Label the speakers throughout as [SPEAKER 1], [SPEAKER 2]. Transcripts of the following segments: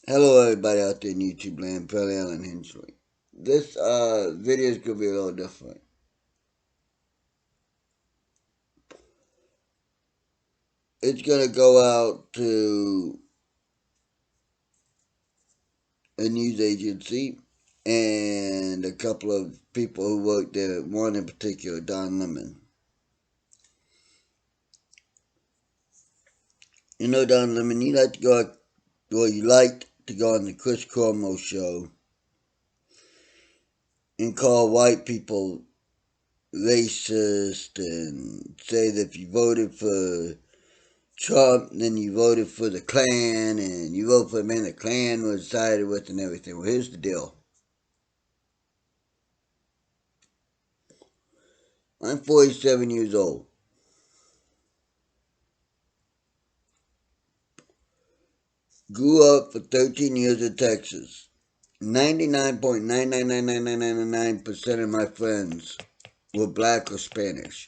[SPEAKER 1] Hello everybody out there in YouTube land, Pelly Allen Hensley. This video is going to be a little different. It's going to go out to a news agency and a couple of people who work there, one in particular, Don Lemon. You know Don Lemon, you like to go on the Chris Cuomo show and call white people racist and say that if you voted for Trump, then you voted for the Klan, and you voted for the man the Klan was sided with and everything. Well, here's the deal. I'm 47 years old. Grew up for 13 years in Texas. 99.9999999% of my friends were black or Spanish.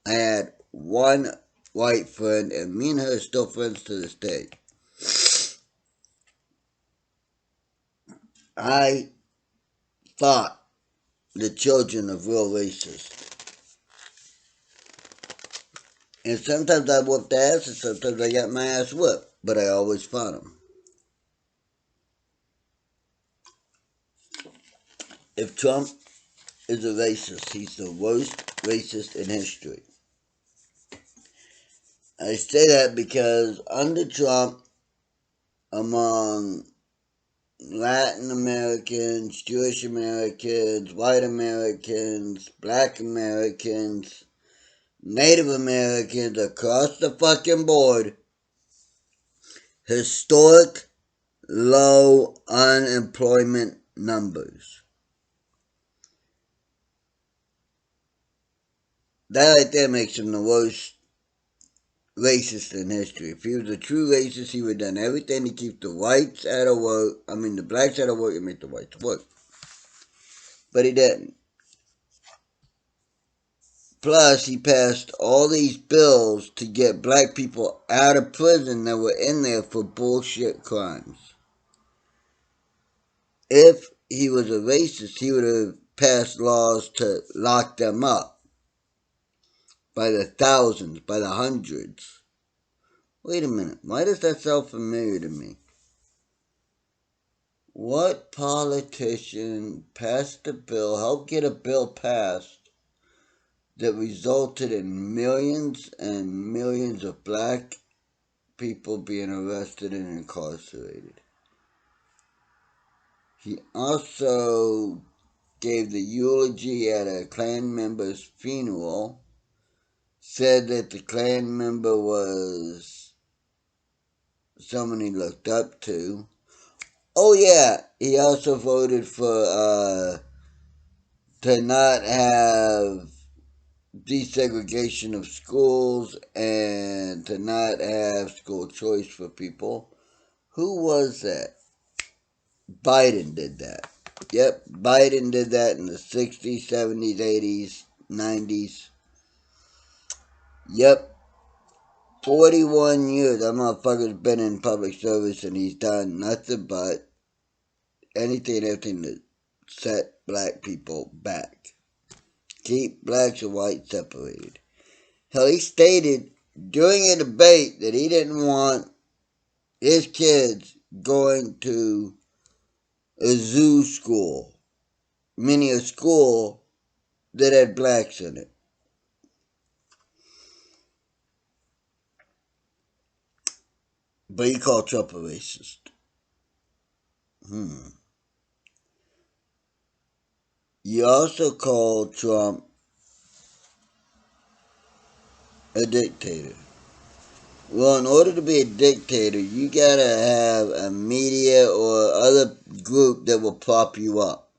[SPEAKER 1] I had one white friend, and me and her are still friends to this day. I thought the children of real racists. And sometimes I whooped ass, and sometimes I got my ass whooped. But I always fought them. If Trump is a racist, he's the worst racist in history. I say that because under Trump, among Latin Americans, Jewish Americans, white Americans, black Americans, Native Americans, across the fucking board, historic low unemployment numbers. That right there makes him the worst racist in history. If he was a true racist, he would have done everything to keep the whites out of work. The blacks out of work and make the whites work. But he didn't. Plus, he passed all these bills to get black people out of prison that were in there for bullshit crimes. If he was a racist, he would have passed laws to lock them up by the thousands, by the hundreds. Wait a minute, why does that sound familiar to me? What politician passed a bill, helped get a bill passed, that resulted in millions and millions of black people being arrested and incarcerated? He also gave the eulogy at a Klan member's funeral, said that the Klan member was someone he looked up to. Oh yeah, he also voted for to not have desegregation of schools and to not have school choice for people. Who was that? Biden did that. Yep, Biden did that in the 60s, 70s, 80s, 90s. Yep, 41 years that motherfucker's been in public service and he's done nothing but anything to set black people back. Keep blacks and whites separated. Hell, he stated during a debate that he didn't want his kids going to a zoo school, meaning a school that had blacks in it. But he called Trump a racist. You also called Trump a dictator. Well, in order to be a dictator, you gotta have a media or other group that will prop you up.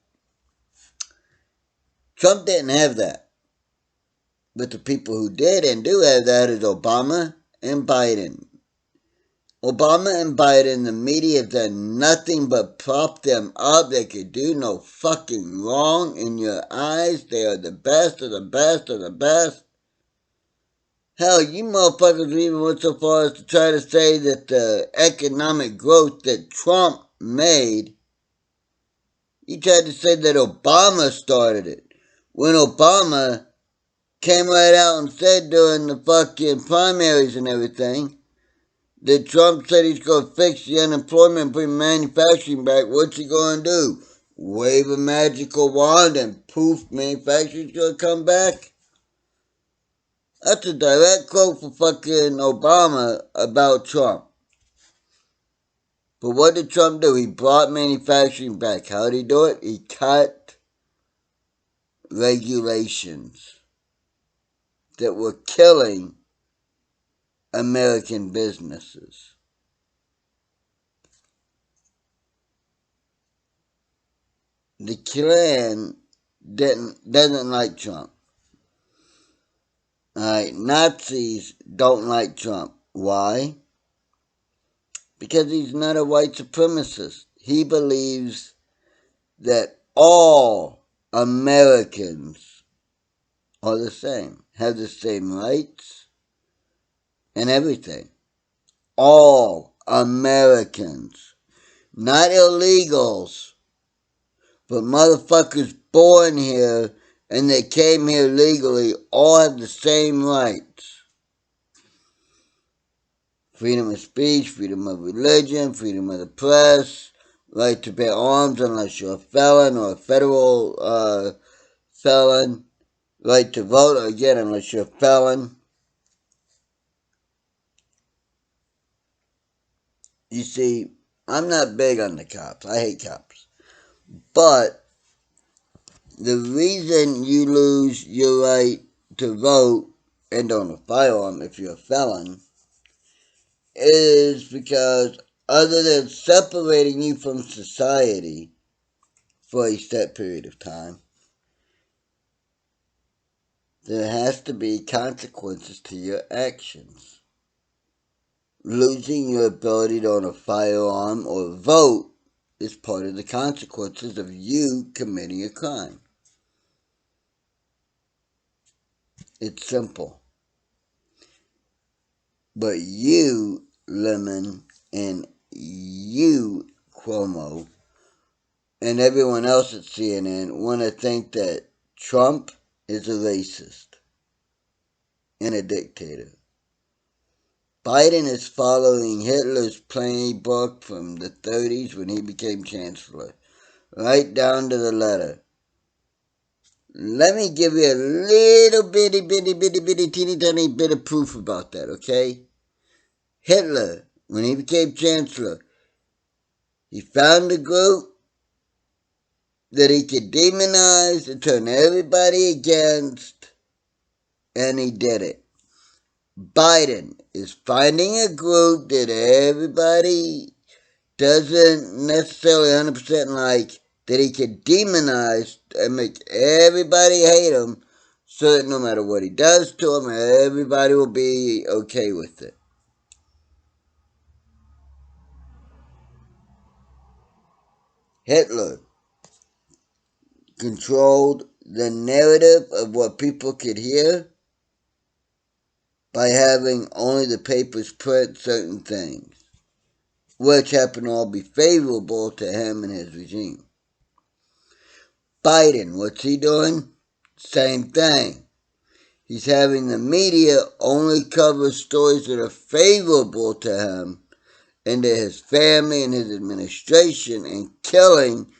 [SPEAKER 1] Trump didn't have that. But the people who did and do have that is Obama and Biden. Obama and Biden, the media have done nothing but prop them up. They could do no fucking wrong in your eyes. They are the best of the best of the best. Hell, you motherfuckers even went so far as to try to say that the economic growth that Trump made, he tried to say that Obama started it. When Obama came right out and said during the fucking primaries and everything that Trump said he's going to fix the unemployment, bring manufacturing back, what's he going to do? Wave a magical wand and poof, manufacturing's going to come back? That's a direct quote from fucking Obama about Trump. But what did Trump do? He brought manufacturing back. How did he do it? He cut regulations that were killing American businesses. The Klan doesn't like Trump. Alright, Nazis don't like Trump. Why? Because he's not a white supremacist. He believes that all Americans are the same, have the same rights and everything. All Americans. Not illegals, but motherfuckers born here and they came here legally all have the same rights. Freedom of speech, freedom of religion, freedom of the press, right to bear arms unless you're a felon or a federal felon, right to vote, again, unless you're a felon. You see, I'm not big on the cops. I hate cops. But the reason you lose your right to vote and own a firearm if you're a felon is because other than separating you from society for a set period of time, there has to be consequences to your actions. Losing your ability to own a firearm or vote is part of the consequences of you committing a crime. It's simple. But you, Lemon, and you, Cuomo, and everyone else at CNN want to think that Trump is a racist and a dictator. Biden is following Hitler's playbook from the 30s when he became chancellor, right down to the letter. Let me give you a little bitty, teeny tiny bit of proof about that, okay? Hitler, when he became chancellor, he found a group that he could demonize and turn everybody against, and he did it. Biden is finding a group that everybody doesn't necessarily 100% like, that he can demonize and make everybody hate him so that no matter what he does to them, everybody will be okay with it. Hitler controlled the narrative of what people could hear by having only the papers print certain things, which happen to all be favorable to him and his regime. Biden, what's he doing? Same thing. He's having the media only cover stories that are favorable to him and to his family and his administration, and killing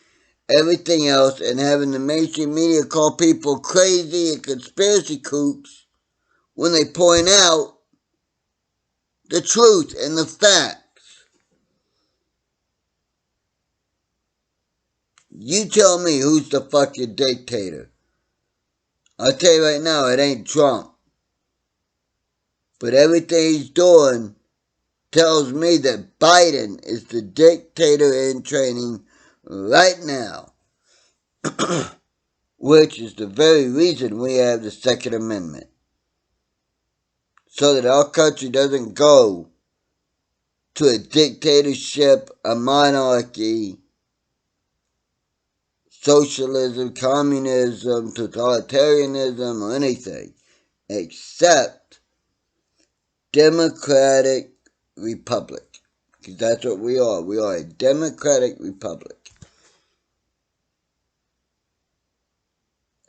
[SPEAKER 1] everything else, and having the mainstream media call people crazy and conspiracy kooks when they point out the truth and the facts. You tell me who's the fucking dictator. I'll tell you right now, it ain't Trump. But everything he's doing tells me that Biden is the dictator in training right now. Which is the very reason we have the Second Amendment. So that our country doesn't go to a dictatorship, a monarchy, socialism, communism, totalitarianism, or anything except democratic republic. Because that's what we are. We are a democratic republic.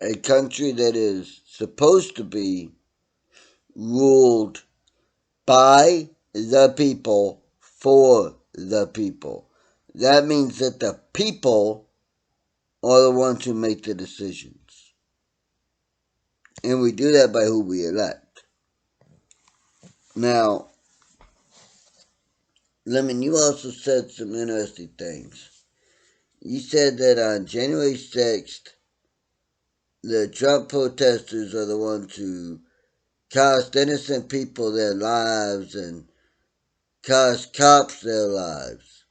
[SPEAKER 1] A country that is supposed to be ruled by the people, for the people. That means that the people are the ones who make the decisions. And we do that by who we elect. Now, Lemon, you also said some interesting things. You said that on January 6th, the Trump protesters are the ones who cost innocent people their lives and cost cops their lives.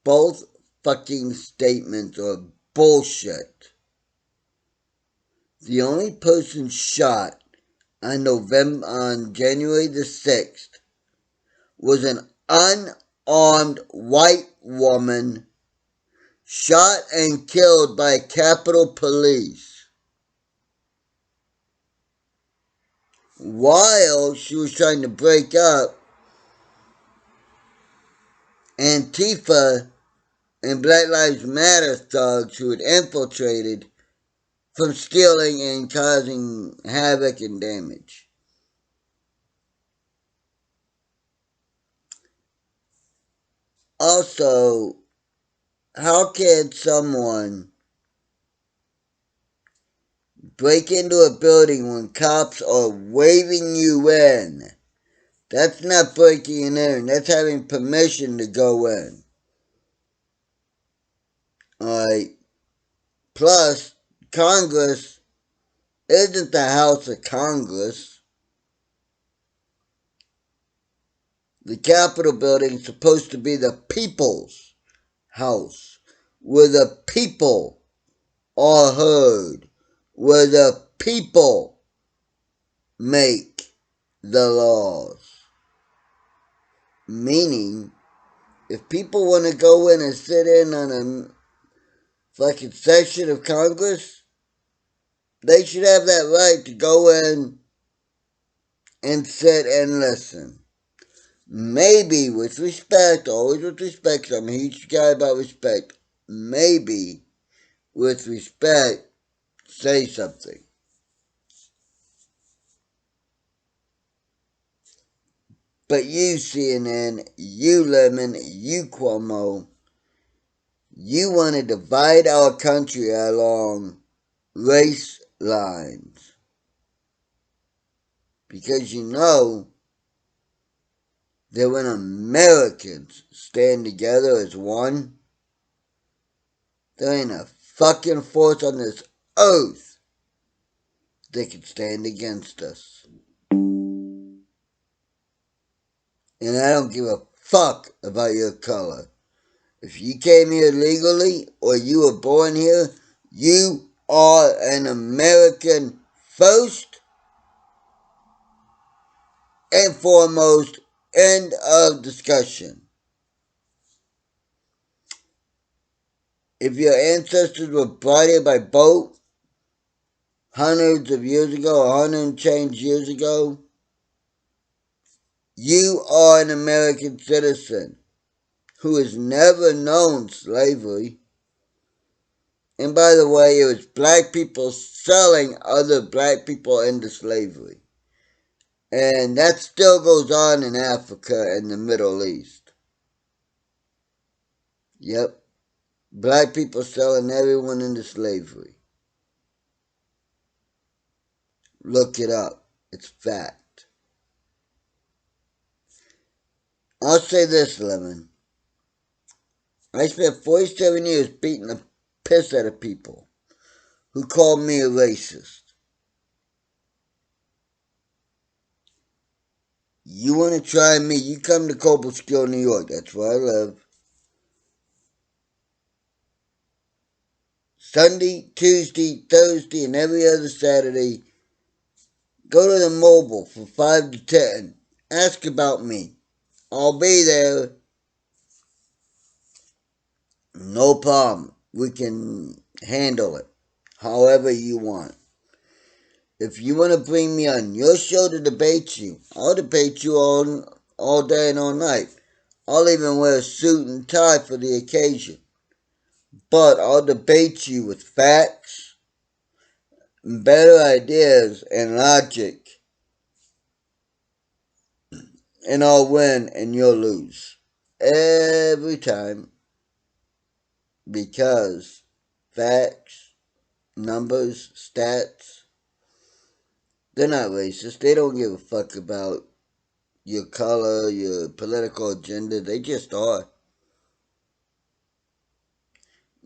[SPEAKER 1] Both fucking statements are bullshit. The only person shot on January the 6th was an unarmed white woman shot and killed by Capitol Police while she was trying to break up Antifa and Black Lives Matter thugs who had infiltrated from stealing and causing havoc and damage. Also, how can someone break into a building when cops are waving you in? That's not breaking in, that's having permission to go in. Alright. Plus, Congress isn't the House of Congress. The Capitol building is supposed to be the people's house, where the people are heard, where the people make the laws. Meaning, if people want to go in and sit in on a fucking session of Congress, they should have that right to go in and sit and listen. Maybe with respect, always with respect, I'm a huge guy about respect. Maybe with respect, say something. But you, CNN, you, Lemon, you, Cuomo, you want to divide our country along race lines. Because you know that when Americans stand together as one, there ain't a fucking force on this earth that can stand against us. And I don't give a fuck about your color. If you came here legally or you were born here, you are an American first and foremost. End of discussion. If your ancestors were brought here by boat hundreds of years ago, 100 and change years ago, you are an American citizen who has never known slavery. And by the way, it was black people selling other black people into slavery. And that still goes on in Africa and the Middle East. Yep. Black people selling everyone into slavery. Look it up. It's fact. I'll say this, Lemon. I spent 47 years beating the piss out of people who called me a racist. You want to try me, you come to Cobleskill, New York. That's where I live. Sunday, Tuesday, Thursday, and every other Saturday, go to the mobile from 5 to 10. Ask about me. I'll be there. No problem. We can handle it however you want. If you want to bring me on your show to debate you, I'll debate you all day and all night. I'll even wear a suit and tie for the occasion. But I'll debate you with facts, better ideas, and logic, and I'll win and you'll lose. Every time, because facts, numbers, stats, they're not racist. They don't give a fuck about your color, your political agenda. They just are.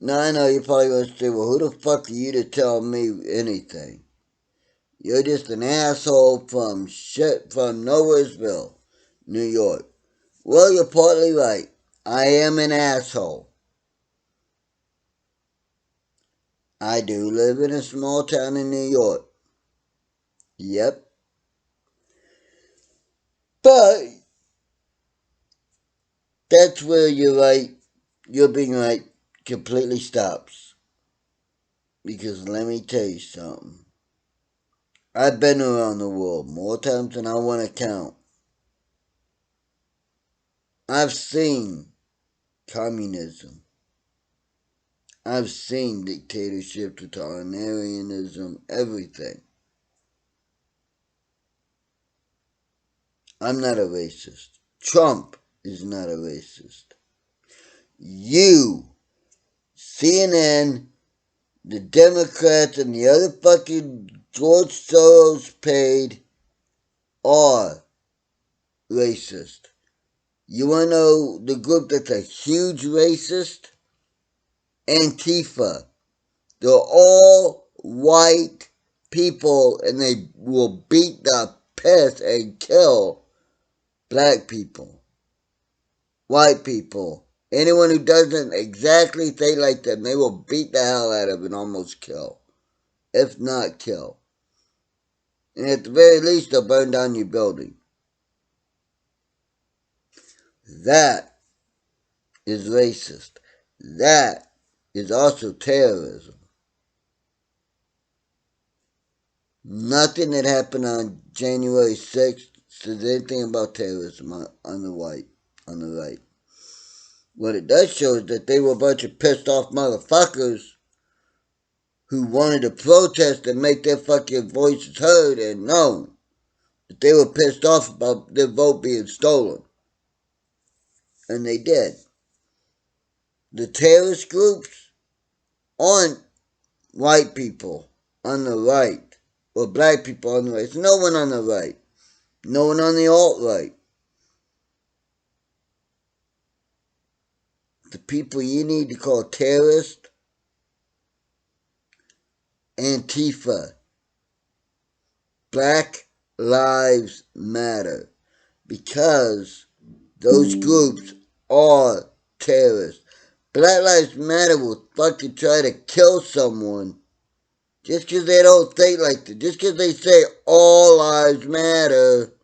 [SPEAKER 1] Now I know you're probably going to say, well, who the fuck are you to tell me anything? You're just an asshole from Nowheresville, New York. Well, you're partly right. I am an asshole. I do live in a small town in New York. Yep. But that's where you're being right, completely stops. Because let me tell you something. I've been around the world more times than I want to count. I've seen communism. I've seen dictatorship, totalitarianism, everything. I'm not a racist. Trump is not a racist. You, CNN, the Democrats, and the other fucking George Soros paid are racist. You wanna know the group that's a huge racist? Antifa. They're all white people and they will beat the piss and kill black people, white people. Anyone who doesn't exactly think like them, they will beat the hell out of and almost kill, if not kill. And at the very least, they'll burn down your building. That is racist. That is also terrorism. Nothing that happened on January 6th says anything about terrorism on the right. What it does show is that they were a bunch of pissed off motherfuckers who wanted to protest and make their fucking voices heard and known. That they were pissed off about their vote being stolen. And they did. The terrorist groups aren't white people on the right or black people on the right. There's no one on the right. No one on the alt-right. The people you need to call terrorists, Antifa, Black Lives Matter, because those groups are terrorists. Black Lives Matter will fucking try to kill someone just because they don't think like that. Just because they say all lives matter,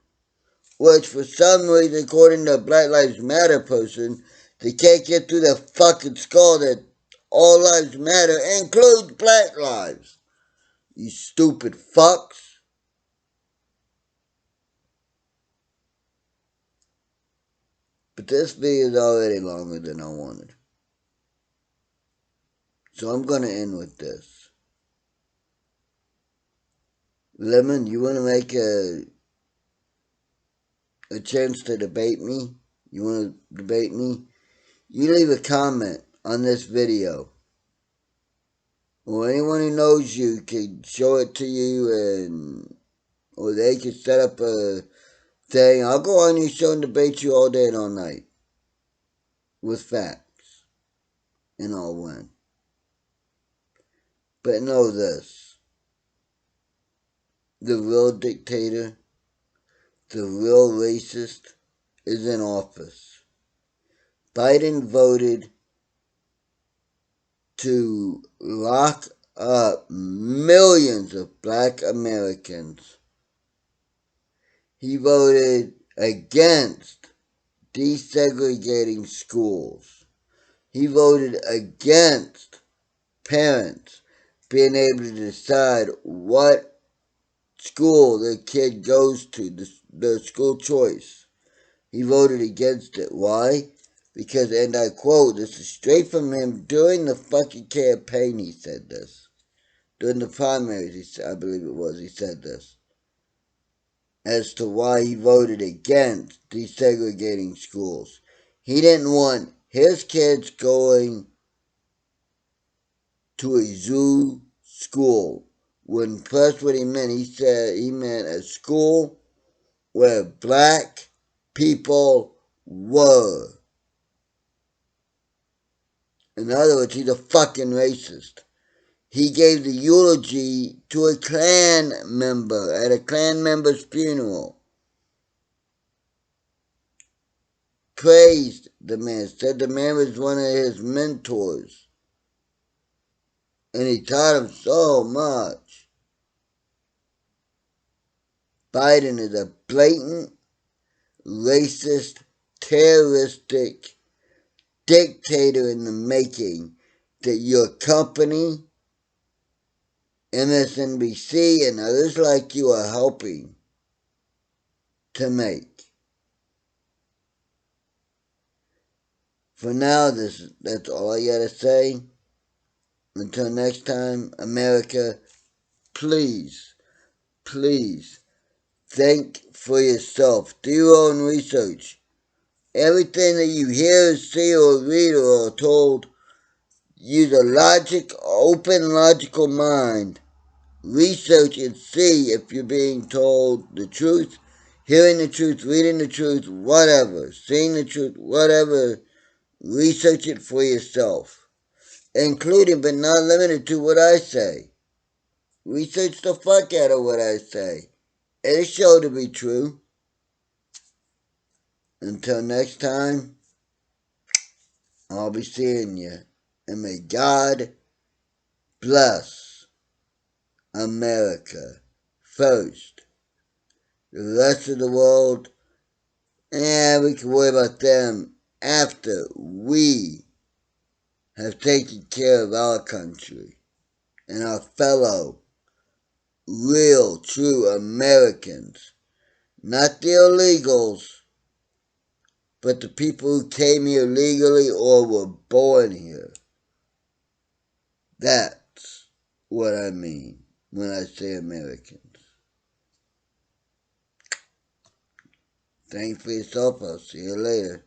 [SPEAKER 1] which for some reason, according to a Black Lives Matter person, they can't get through their fucking skull that all lives matter includes black lives. You stupid fucks. But this video is already longer than I wanted. So I'm going to end with this. Lemon, you want to make a chance to debate me? You want to debate me? You leave a comment on this video. Or anyone who knows you can show it to you or they can set up a thing. I'll go on your show and debate you all day and all night. With facts. And I'll win. But know this. The real dictator, the real racist, is in office. Biden voted to lock up millions of black Americans. He voted against desegregating schools. He voted against parents being able to decide what school their kid goes to, the school choice. he voted against it. Why? Because, and I quote, this is straight from him during the fucking campaign, he said this. During the primaries, I believe it was, he said this. As to why he voted against desegregating schools. He didn't want his kids going to a zoo school. When pressed what he meant, he said he meant a school where black people were. In other words, he's a fucking racist. He gave the eulogy to a Klan member at a Klan member's funeral. Praised the man, said the man was one of his mentors. And he taught him so much. Biden is a blatant, racist, terroristic dictator in the making that your company, MSNBC, and others like you are helping to make. For now, that's all I gotta say. Until next time, America, please, please, think for yourself. Do your own research. Everything that you hear, see, or read, or are told, use a open, logical mind. Research and see if you're being told the truth, hearing the truth, reading the truth, whatever, seeing the truth, whatever. Research it for yourself, including but not limited to what I say. Research the fuck out of what I say. It's sure to be true. Until next time, I'll be seeing you. And may God bless America first. The rest of the world, we can worry about them after we have taken care of our country and our fellow real, true Americans. Not the illegals, but the people who came here legally or were born here. That's what I mean when I say Americans. Thanks for yourself. I'll see you later.